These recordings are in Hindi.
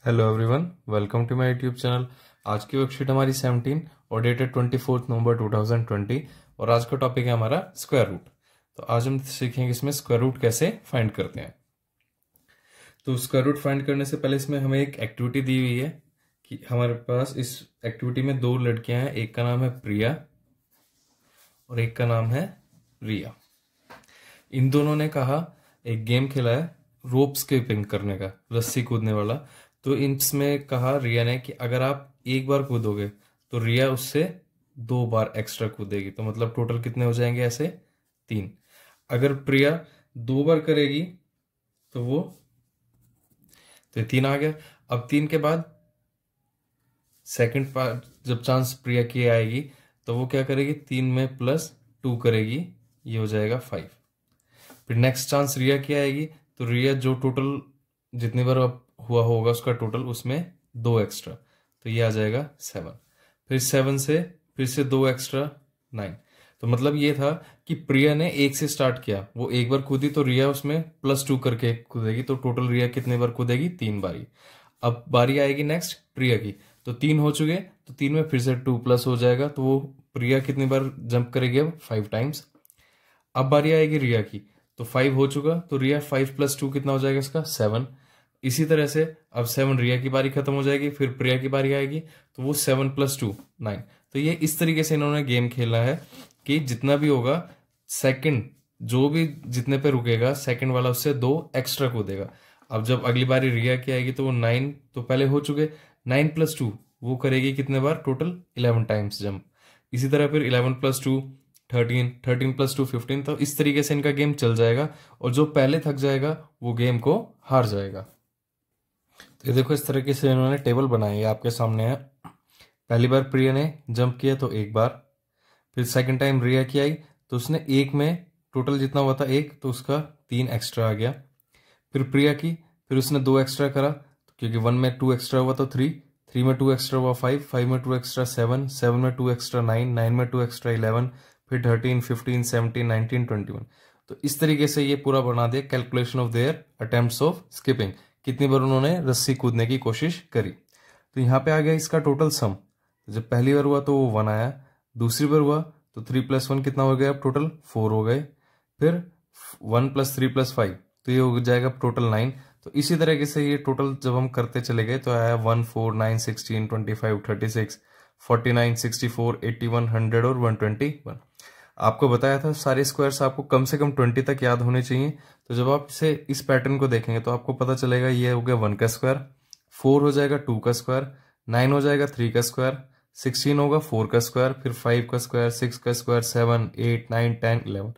Hello everyone, welcome to my YouTube channel. आज की वर्कशीट हमारी 17 और डेटेड 24 नवंबर 2020 और आज का टॉपिक है हमारा स्क्वायर रूट। तो आज हम सीखेंगे इसमें स्क्वायर रूट कैसे फाइंड करते हैं। तो स्क्वायर रूट फाइंड करने से पहले इसमें हमें एक एक्टिविटी दी हुई है कि हमारे पास इस एक्टिविटी में दो लड़कियां हैं, एक का नाम है प्रिया और एक का नाम है रिया। इन दोनों ने कहा एक गेम खेला है रोप स्किपिंग करने का, रस्सी कूदने वाला। तो इसमें कहा रिया ने कि अगर आप एक बार कूदोगे तो रिया उससे 2 बार एक्स्ट्रा कूदेगी, तो मतलब टोटल कितने हो जाएंगे ऐसे 3। अगर प्रिया 2 बार करेगी तो वो तो 3 आ गया। अब 3 के बाद सेकंड पार्ट जब चांस प्रिया की आएगी तो वो क्या करेगी, 3 में +2 करेगी, ये हो जाएगा 5। फिर नेक्स्ट चांस रिया की आएगी तो रिया जो टोटल जितनी बार हुआ होगा उसका टोटल उसमें 2 एक्स्ट्रा, तो ये आ जाएगा 7। फिर 7 से फिर से 2 एक्स्ट्रा 9। तो मतलब ये था कि प्रिया ने 1 से स्टार्ट किया, वो एक बार कूदी तो रिया उसमें +2 करके कूदेगी, तो टोटल रिया कितने बार कूदेगी, 3 बारी। अब बारी आएगी नेक्स्ट प्रिया की, तो 3 हो चुके, तो 3 में फिर से 2+ हो जाएगा, तो वो प्रिया कितनी बार जंप करेगी, अब 5 टाइम्स। अब बारी आएगी रिया की, तो 5 हो चुका, तो रिया 5 + 2 कितना हो जाएगा इसका 7। इसी तरह से अब 7 रिया की बारी खत्म हो जाएगी, फिर प्रिया की बारी आएगी तो वो 7 + 2 9। तो ये इस तरीके से इन्होंने गेम खेला है कि जितना भी होगा सेकंड जो भी जितने पे रुकेगा सेकंड वाला उससे 2 एक्स्ट्रा कूदेगा। अब जब अगली बारी रिया की आएगी तो वो 9 तो पहले हो चुके, 9 + 2 वो करेगी कितने बार, टोटल 11 टाइम्स जंप। इसी तरह फिर 11 + 2 13, 13 + 2 15। तो इस तरीके से इनका गेम चल जाएगा और जो पहले थक जाएगा वो गेम को हार जाएगा। तो ये देखो इस तरीके से इन्होंने टेबल बनाई है, आपके सामने है। पहली बार प्रिया ने जंप किया तो 1 बार, फिर सेकंड टाइम रिया की आई तो उसने 1 में टोटल जितना हुआ था 1, तो उसका 3 एक्स्ट्रा आ गया। फिर प्रिया की, फिर उसने 2 एक्स्ट्रा करा, तो क्योंकि 1 में 2 एक्स्ट्रा हुआ तो 3, 3 में 2 एक्स्ट्रा हुआ 5, 5 में 2 एक्स्ट्रा 7, 7 में 2 एक्स्ट्रा 9, 9 में 2 एक्स्ट्रा 11, फिर 13, 15, 17, 19, 21। तो इस तरीके से ये पूरा बना दिया calculation of their attempts of skipping, कितनी बार उन्होंने रस्सी कूदने की कोशिश करी। तो यहाँ पे आ गया इसका टोटल सम। जब पहली बार हुआ तो वो 1 आया, दूसरी बार हुआ तो 3 + 1 कितना हो गया, अब टोटल 4 हो गए, फिर 1 + 3 + 5 तो ये हो जाएगा टोटल 9। तो इसी तरीके से ये टोटल जब हम करते चले गए तो आया 1 4 9 16 25 36 49 64 81 100 और 121। आपको बताया था सारे स्क्वायर्स आपको कम से कम 20 तक याद होने चाहिए। तो जब आप इसे इस पैटर्न को देखेंगे तो आपको पता चलेगा ये हो गया 1 का स्क्वायर, 4 हो जाएगा 2 का स्क्वायर, 9 हो जाएगा 3 का स्क्वायर, 16 होगा 4 का स्क्वायर, फिर 5 का स्क्वायर, 6 का स्क्वायर, 7 8 9 10 11।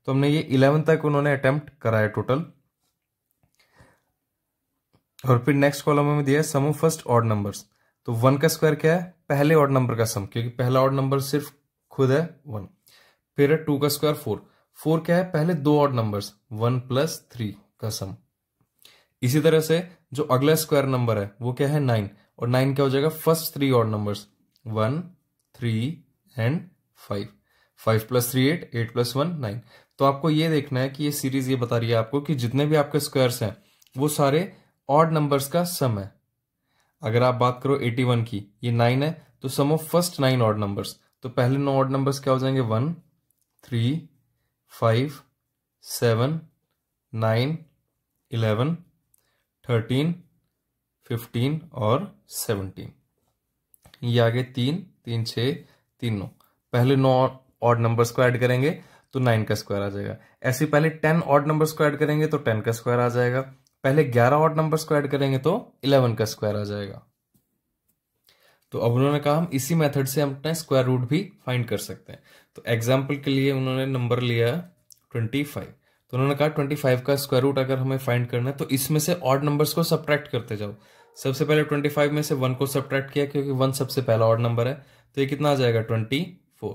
तो हमने ये 11 तक उन्होंने अटेम्प्ट कराया टोटल। और फिर नेक्स्ट कॉलम में दिया है सम ऑफ फर्स्ट ऑड नंबर्स। तो 1 का स्क्वायर क्या है, पहले ऑड नंबर का सम, क्योंकि पहला ऑड नंबर सिर्फ खुद है 1। फिर है 2 का स्क्वायर 4, 4 क्या है, पहले 2 ऑड नंबर्स 1 + 3 का सम। इसी तरह से जो अगला स्क्वायर नंबर है वो क्या है 9, और 9 क्या हो जाएगा, फर्स्ट 3 ऑड नंबर्स 1 3 एंड 5, 5 + 3 8, 8 + 1 9। तो आपको ये देखना है कि ये सीरीज ये बता रही है आपको कि जितने भी आपके स्क्वायर्स हैं वो सारे ऑड नंबर्स का सम है। अगर आप बात करो 81 की, ये 9 है, तो सम ऑफ फर्स्ट 9 ऑड नंबर्स, तो पहले 9 ऑड नंबर्स क्या हो जाएंगे, 1 3 5 7 9 11 13 15 और 17। ये आगे 3 3 6 3 9। पहले 9 ऑड नंबर्स को ऐड करेंगे तो 9 का स्क्वायर आ जाएगा। ऐसे पहले 10 ऑड नंबर्स को ऐड करेंगे तो 10 का स्क्वायर आ जाएगा। पहले 11 ऑड नंबर्स को ऐड करेंगे तो 11 का स्क्वायर आ जाएगा। तो अब उन्होंने कहा हम इसी मेथड से हम अपना स्क्वायर रूट भी फाइंड कर सकते हैं। तो एग्जाम्पल के लिए उन्होंने नंबर लिया 25। तो उन्होंने कहा 25 का स्क्वायर रूट अगर हमें फाइंड करना है तो इसमें से ऑड नंबर्स को सब्ट्रैक्ट करते जाओ। सबसे पहले 25 में से 1 को सब्ट्रैक्ट किया क्योंकि 1 सबसे पहला ऑड नंबर है, तो ये कितना आ जाएगा 24।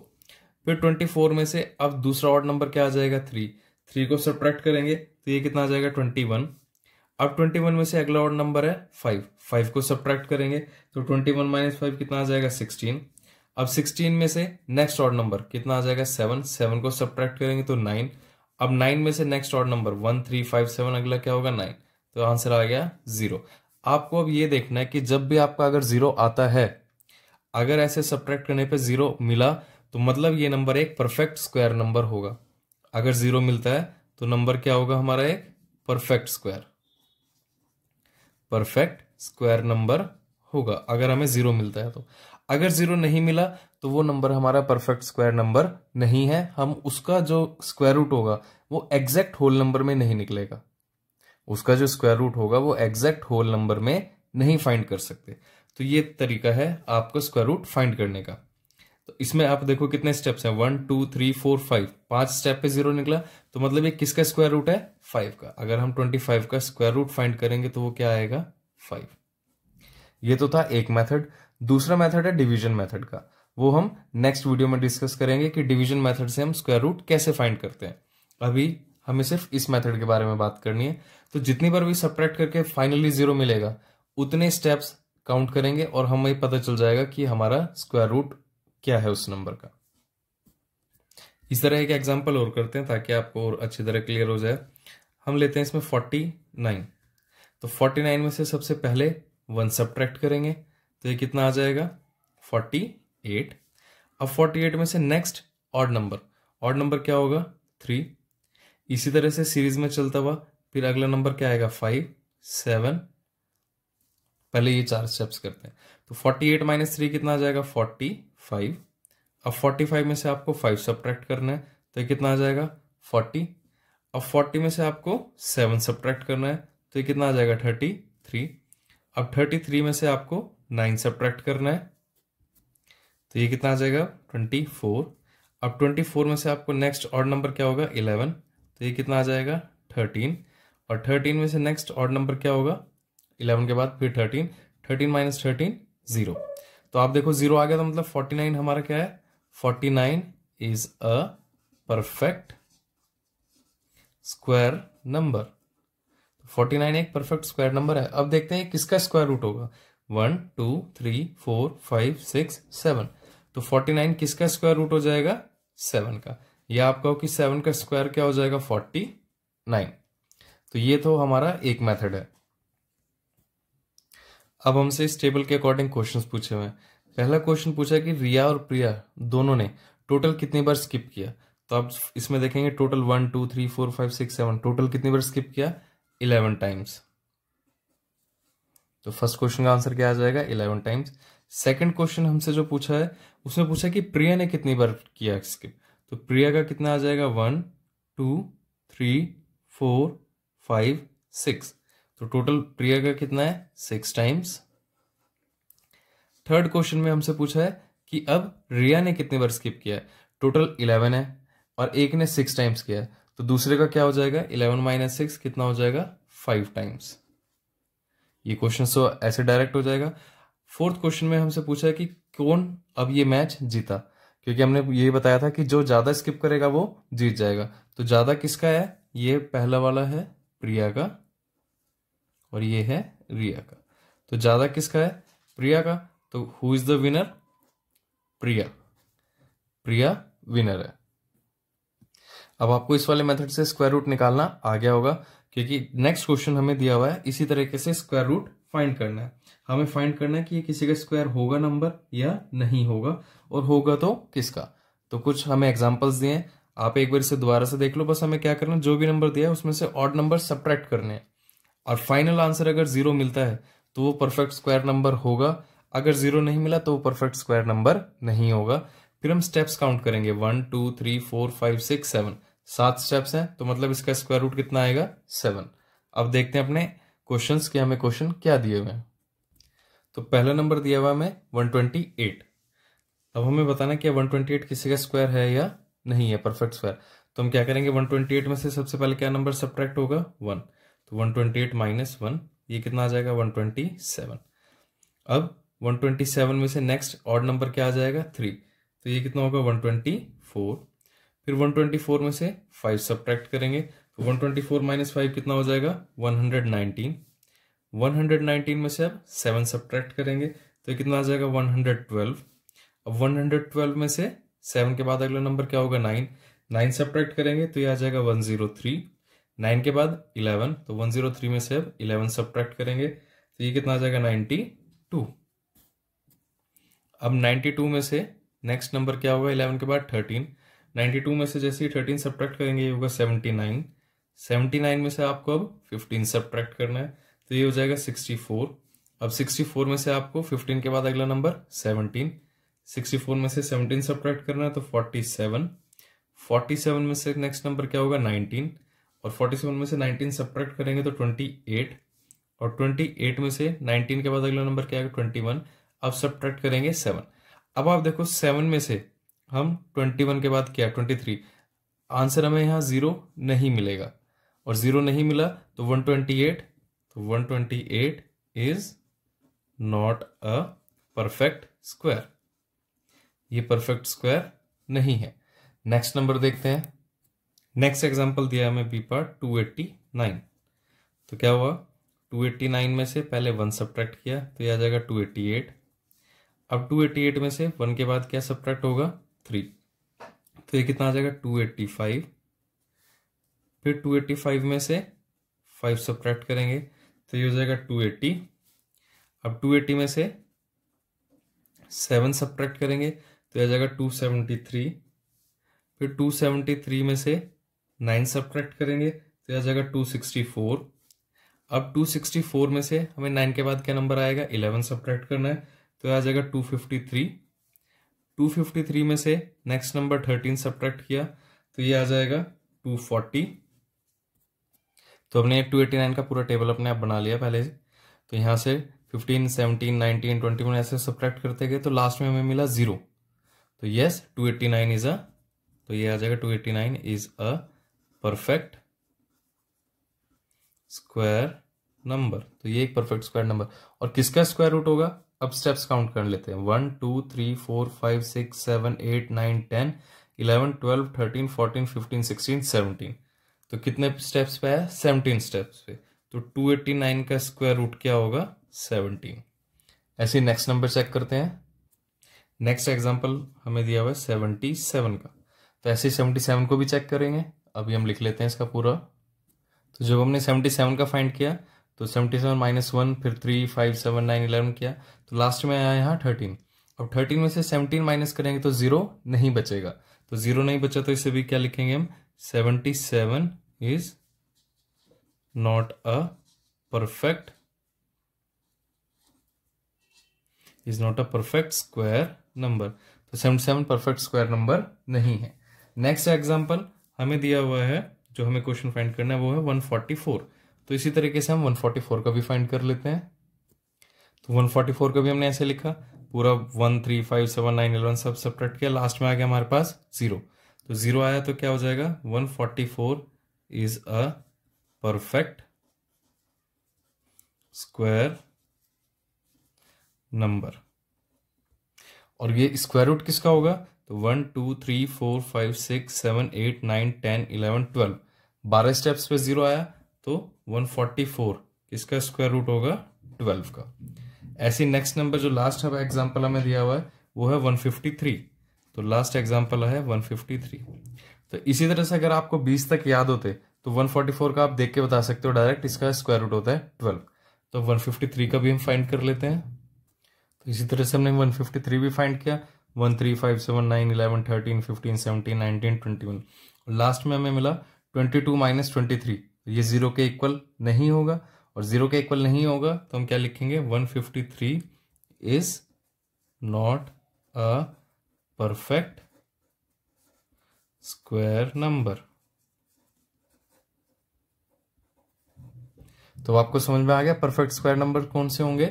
फिर 24 में से अब दूसरा ऑड नंबर क्या आ जाएगा 3, 3 को सब्ट्रैक्ट करेंगे तो ये कितना आ जाएगा 21। अब 21 में से अगला ऑड नंबर है 5, 5 को सब्ट्रैक्ट करेंगे तो 21 - 5 कितना आ जाएगा 16। अब 16 में से नेक्स्ट ऑड नंबर कितना आ जाएगा 7, 7 को सब्ट्रैक्ट करेंगे तो 9। अब 9 में से नेक्स्ट ऑड नंबर 1 3 5 7, अगला क्या होगा 9, तो आंसर आ गया 0। आपको अब ये देखना है कि जब भी आपका अगर 0 आता है, अगर ऐसे सब्ट्रैक्ट करने पे 0 मिला तो मतलब ये नंबर एक परफेक्ट स्क्वायर नंबर होगा। अगर 0 मिलता है तो नंबर क्या होगा हमारा, एक परफेक्ट स्क्वायर नंबर होगा, अगर हमें 0 मिलता है तो। अगर 0 नहीं मिला तो वो नंबर हमारा परफेक्ट स्क्वायर नंबर नहीं है, हम उसका जो स्क्वायर रूट होगा वो एग्जैक्ट होल नंबर में नहीं निकलेगा, उसका जो स्क्वायर रूट होगा वो एग्जैक्ट होल नंबर में नहीं फाइंड कर सकते। तो ये तरीका है आपको स्क्वायर रूट फाइंड करने का। तो इसमें आप देखो कितने स्टेप्स हैं, 1 2 3 4 5, 5 स्टेप पे 0 निकला तो मतलब ये किसका स्क्वायर रूट है, 5 का। अगर हम 25 का स्क्वायर रूट फाइंड करेंगे तो वो क्या आएगा, 5। ये तो था एक मेथड। दूसरा मेथड है डिवीजन मेथड का, वो हम नेक्स्ट वीडियो में डिस्कस करेंगे कि डिवीजन मेथड से हम स्क्वायर रूट कैसे फाइंड करते हैं। अभी हमें सिर्फ इस मेथड के बारे में बात करनी है। तो जितनी बार भी सब्ट्रैक्ट करके फाइनली 0 मिलेगा उतने स्टेप्स काउंट करेंगे और हमें पता चल जाएगा कि हमारा स्क्वायर रूट क्या है उस नंबर का। इस तरह एक एग्जांपल और करते हैं ताकि आपको और अच्छी तरह क्लियर हो जाए। हम लेते हैं इसमें 49। तो 49 में से सबसे पहले 1 सब्ट्रैक्ट करेंगे तो ये कितना आ जाएगा, 48। अब 48 में से नेक्स्ट ऑड नंबर क्या होगा, 3। इसी तरह से सीरीज में चलता हुआ फिर अगला नंबर क्या आएगा, 5 7। पहले ये 4 स्टेप्स करते हैं। तो 48 माइनस 3 कितना आ जाएगा, 45। अब 45 में से आपको 5 सब्ट्रैक्ट करना है तो ये कितना आ जाएगा, 40। अब 40 में से आपको 7 सब्ट्रैक्ट करना है तो ये कितना आ जाएगा, 33। अब 33 में से आपको 9 सब्ट्रैक्ट करना है तो ये कितना आ जाएगा, 24। अब 24 में से आपको नेक्स्ट ऑड नंबर क्या होगा, 11, तो ये कितना आ जाएगा, 13। और 13 में से नेक्स्ट ऑड नंबर क्या होगा, 11 के बाद फिर 13। 13 माइनस 13 0। तो आप देखो 0 आ गया तो मतलब 49 हमारा क्या है, 49 is a perfect square number. 49 एक परफेक्ट स्क्वायर नंबर है। अब देखते हैं किसका स्क्वायर रूट होगा, 1 2 3 4 5 6 7। तो 49 किसका स्क्वायर रूट हो जाएगा, 7 का। या आप कहो कि 7 का स्क्वायर क्या हो जाएगा, 49। तो ये तो हमारा एक मेथड है। अब हमसे इस टेबल के अकॉर्डिंग क्वेश्चंस पूछे हुए हैं। पहला क्वेश्चन पूछा है कि रिया और प्रिया दोनों ने टोटल कितनी बार स्किप किया। तो आप इसमें देखेंगे टोटल 1 2 3 4 5 6 7, टोटल कितनी बार स्किप किया, 11 टाइम्स। तो फर्स्ट क्वेश्चन का आंसर क्या आ जाएगा, 11 टाइम्स। सेकंड क्वेश्चन हमसे जो पूछा है उसमें पूछा कि प्रिया ने कितनी बार किया स्किप। तो प्रिया का कितना आ जाएगा, 1 2 3 4 5 6। तो टोटल प्रिया का कितना है, 6 टाइम्स। थर्ड क्वेश्चन में हमसे पूछा है कि अब रिया ने कितनी बार स्किप किया है। टोटल 11 है और एक ने 6 टाइम्स किया है, तो दूसरे का क्या हो जाएगा, 11 माइनस 6 कितना हो जाएगा, 5 टाइम्स। ये क्वेश्चन तो ऐसे डायरेक्ट हो जाएगा। फोर्थ क्वेश्चन में हमसे पूछा है कि कौन अब ये मैच जीता, क्योंकि हमने ये बताया था कि जो ज्यादा स्किप करेगा वो जीत जाएगा। तो ज्यादा किसका है, ये पहला वाला है प्रिया का और ये है रिया का। तो ज्यादा किसका है, प्रिया का। तो who is the winner, Priya winner है। अब आपको इस वाले मेथड से स्क्वायर रूट निकालना आ गया होगा, क्योंकि नेक्स्ट क्वेश्चन हमें दिया हुआ है इसी तरीके से स्क्वायर रूट फाइंड करना है। हमें फाइंड करना है कि ये किसी का स्क्वायर होगा नंबर या नहीं होगा, और होगा तो किसका। तो कुछ हमें एग्जांपल्स दिए हैं, आप एक बार इसे दोबारा से देख लो। बस हमें क्या करना है, जो भी नंबर दिया है उसमें से ऑड नंबर सब्ट्रैक्ट करने हैं, और फाइनल आंसर अगर 0 मिलता है तो वो परफेक्ट स्क्वायर नंबर होगा। अगर 0 नहीं मिला तो वो परफेक्ट स्क्वायर नंबर नहीं होगा। फिर हम स्टेप्स काउंट करेंगे, 1 2 3 4 5 6 7, 7 स्टेप्स हैं, तो मतलब इसका स्क्वायर रूट कितना आएगा, 7। अब देखते हैं अपने क्वेश्चंस कि हमें क्वेश्चन क्या दिए हुए हैं। तो पहला नंबर दिया हुआ हमें 128। अब हमें बताना कि 128 किसी का स्क्वायर है या नहीं है, परफेक्ट स्क्वायर। तो हम क्या करेंगे, 128 में से सबसे पहले क्या नंबर सब्ट्रैक्ट होगा, 1। तो 128 माइनस 1, ये कितना आ जाएगा, 127। अब 127 में से नेक्स्ट ऑड नंबर क्या आ जाएगा, 3। तो ये कितना होगा, 124। फिर 124 में से 5 सब्ट्रैक्ट करेंगे, तो 124 माइनस 5 कितना हो जाएगा, 119। 119 में से अब 7 सब्ट्रैक्ट करेंगे तो ये कितना आ जाएगा, 112। अब 112 में से 7 के बाद अगला नंबर क्या होगा, 9। 9 सब्ट्रैक्ट करेंगे तो ये आ जाएगा 103। 9 के बाद 11, तो 103 में से अब 11 सब्ट्रैक्ट करेंगे तो ये कितना आ जाएगा 92। अब 92 में से नेक्स्ट नंबर क्या होगा 11 के बाद 13। 92 में से जैसे ही 13 सब्ट्रैक्ट करेंगे ये होगा 79। 79 में से आपको अब 15 सब्ट्रैक्ट करना है, तो ये हो जाएगा 64। अब 64 में से आपको 15 के बाद अगला नंबर 17। 64 में से 17 सब्ट्रैक्ट करना है तो 47। 47 में से नेक्स्ट नंबर क्या होगा 19, और 47 में से 19 सब्ट्रैक्ट करेंगे तो 28, और 28 में से 19 के बाद अगला नंबर क्या आएगा 21। अब सब्ट्रैक्ट करेंगे 7। अब आप देखो 7 में से हम 21 के बाद क्या 23, आंसर हमें यहाँ 0 नहीं मिलेगा, और 0 नहीं मिला तो 128, तो 128 is not a perfect square, ये परफेक्ट स्क्वायर नहीं है। नेक्स्ट नंबर देखते हैं। नेक्स्ट एग्जांपल दिया हमें बी पार्ट 289। तो क्या हुआ 289 में से पहले 1 सब्ट्रैक्ट किया तो ये आ जाएगा 288। अब 288 में से 1 के बाद क्या सब्ट्रैक्ट होगा 3, तो ये कितना आ जाएगा 285। फिर 285 में से 5 सब्ट्रैक्ट करेंगे तो ये हो जाएगा 280। अब 280 में से 7 सब्ट्रैक्ट करेंगे तो ये आ जाएगा 273। फिर 273 में से 9 सब्ट्रैक्ट करेंगे तो ये आ जाएगा 264। अब 264 में से हमें 9 के बाद क्या नंबर आएगा 11 सब्ट्रैक्ट करना है, तो आ जाएगा 253। 253 में से नेक्स्ट नंबर 13 सब्ट्रैक्ट किया तो ये आ जाएगा 240। तो हमने 289 का पूरा टेबल अपने आप बना लिया पहले से। तो यहाँ से 15, 17, 19, 21 ऐसे सब्ट्रैक्ट करते गए तो लास्ट में हमें मिला 0। तो यस 289 इज अ, तो ये आ जाएगा 289 is a perfect square number. तो ये एक परफेक्ट स्क्वायर नंबर। और किसका स्क्वायर रूट होगा, अब स्टेप्स काउंट कर लेते हैं। 1 2 3 4 5 6 7 8 9 10 11 12 13 14 15 16 17। तो कितने स्टेप्स पे है 17 स्टेप्स पे। तो 289 का स्क्वायर रूट क्या होगा 17। ऐसे नेक्स्ट नंबर चेक करते हैं। नेक्स्ट एग्जांपल हमें दिया हुआ है 77 का, तो ऐसे 77 को भी चेक करेंगे। अभी हम लिख लेते हैं इसका पूरा। तो जब हमने 77 का फाइंड किया तो 77 माइनस 1 फिर 3 5 7 9 11 किया तो लास्ट में आया यहाँ 13। अब 13 में से 17 माइनस करेंगे तो 0 नहीं बचेगा, तो 0 नहीं बचा तो इसे भी क्या लिखेंगे हम 77 is not a perfect square number. तो 77 परफेक्ट स्क्वायर नंबर नहीं है। नेक्स्ट एग्जांपल हमें दिया हुआ है, जो हमें क्वेश्चन फाइंड करना है वो है 144। तो इसी तरीके से हम 144 का भी फाइंड कर लेते हैं। तो 144 का भी हमने ऐसे लिखा, पूरा 1 3 5 7 9 11 सब सब्ट्रैक्ट किया, लास्ट में आ गया हमारे पास 0। तो 0 आया तो क्या हो जाएगा 144 is a perfect square number. और ये स्क्वायर रूट किसका होगा, तो 1 2 3 4 5 6 7 8 9 10 11 12 12 स्टेप्स पे 0 आया तो 144 किसका स्क्वायर रूट होगा 12 का। ऐसी नेक्स्ट नंबर जो लास्ट एग्जांपल हमें दिया हुआ है वो है 153। तो लास्ट एग्जांपल है 153। तो इसी तरह से अगर आपको 20 तक याद होते तो 144 का आप देख के बता सकते हो डायरेक्ट, इसका स्क्वायर रूट होता है 12। तो 153 का भी हम फाइंड कर लेते हैं। तो इसी तरह से हमने 153 भी फाइंड किया, 1 3 5 7 9 11 13 15 17 19 21। लास्ट में हमें मिला 22 माइनस 23। ये 0 के इक्वल नहीं होगा, और 0 के इक्वल नहीं होगा तो हम क्या लिखेंगे 153 is not a perfect square number. तो आपको समझ में आ गया परफेक्ट स्क्वायर नंबर कौन से होंगे,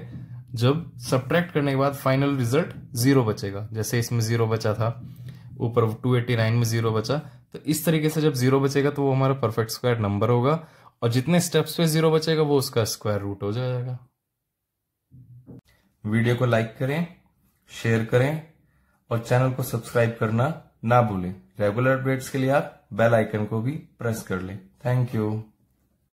जब सब्ट्रैक्ट करने के बाद फाइनल रिजल्ट 0 बचेगा। जैसे इसमें 0 बचा था, ऊपर 289 में 0 बचा, तो इस तरीके से जब 0 बचेगा तो वो हमारा परफेक्ट स्क्वायर नंबर होगा, और जितने स्टेप्स पे 0 बचेगा वो उसका स्क्वायर रूट हो जाएगा। वीडियो को लाइक करें, शेयर करें और चैनल को सब्सक्राइब करना ना भूलें। रेगुलर अपडेट्स के लिए आप बेल आइकन को भी प्रेस कर लें। Thank you.